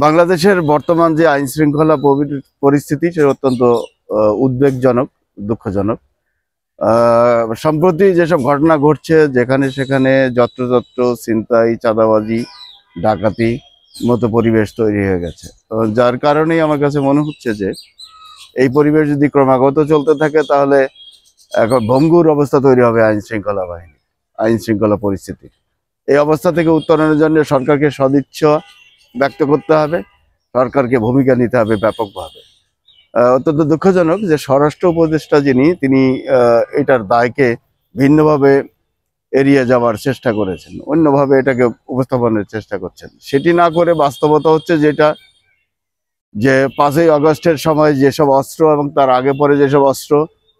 বাংলাদেশের বর্তমান যে আইন শৃঙ্খলা পরিস্থিতি সে অত্যন্ত উদ্বেগজনক, দুঃখজনক। সম্প্রতি যেসব ঘটনা ঘটছে, যেখানে সেখানে যত্রতত্র ছিনতাই, চাঁদাবাজি, ডাকাতি মতো পরিবেশ তৈরি হয়ে গেছে। যার কারণেই আমার কাছে মনে হচ্ছে যে এই পরিবেশ যদি ক্রমাগত চলতে থাকে তাহলে এখন ভঙ্গুর অবস্থা তৈরি হবে আইন শৃঙ্খলা পরিস্থিতি। এই অবস্থা থেকে উত্তরণের জন্য সরকারকে সদিচ্ছা ব্যক্ত করতে হবে, সরকারকে ভূমিকা নিতে হবে ব্যাপকভাবে। অত্যন্ত দুঃখজনক যে স্বরাষ্ট্র উপদেষ্টা তিনি এটার দায়কে ভিন্নভাবে এড়িয়ে যাওয়ার চেষ্টা করেছেন, অন্যভাবে এটাকে উপস্থাপনের চেষ্টা করছেন। সেটি না করে বাস্তবতা হচ্ছে যে 5ই আগস্টের সময় যেসব অস্ত্র এবং তার আগে পরে যেসব অস্ত্র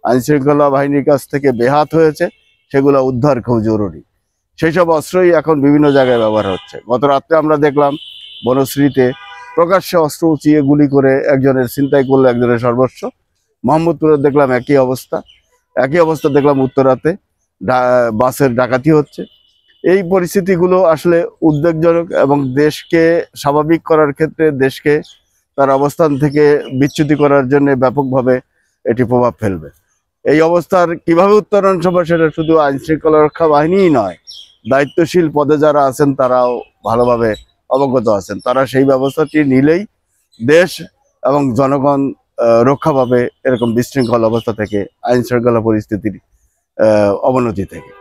আইন শৃঙ্খলা বাহিনীর কাছ থেকে বেহাত হয়েছে, সেগুলো উদ্ধার খুব জরুরি। সেই সব অস্ত্রই এখন বিভিন্ন জায়গায় ব্যবহার হচ্ছে। গত রাত্রে আমরা দেখলাম বনশ্রীতে প্রকাশ্যে অস্ত্র উঁচিয়ে গুলি করে একজনের ছিনতাই করলো একজনের সর্বস্ব। মোহাম্মদপুরে দেখলাম একই অবস্থা দেখলাম উত্তরাতে বাসের ডাকাতি হচ্ছে। এই পরিস্থিতিগুলো আসলে উদ্বেগজনক এবং দেশকে স্বাভাবিক করার ক্ষেত্রে, দেশকে তার অবস্থান থেকে বিচ্যুতি করার জন্য ব্যাপকভাবে এটি প্রভাব ফেলবে। এই অবস্থার কিভাবে উত্তরণ হবে সেটা শুধু আইন শৃঙ্খলা রক্ষা বাহিনীই নয়, দায়িত্বশীল পদে যারা আছেন তারাও ভালোভাবে অবগত আছেন। তারা সেই ব্যবস্থাটি নিলেই দেশ এবং জনগণ রক্ষা পাবে এরকম বিশৃঙ্খল অবস্থা থেকে, আইন শৃঙ্খলা পরিস্থিতির অবনতি থেকে।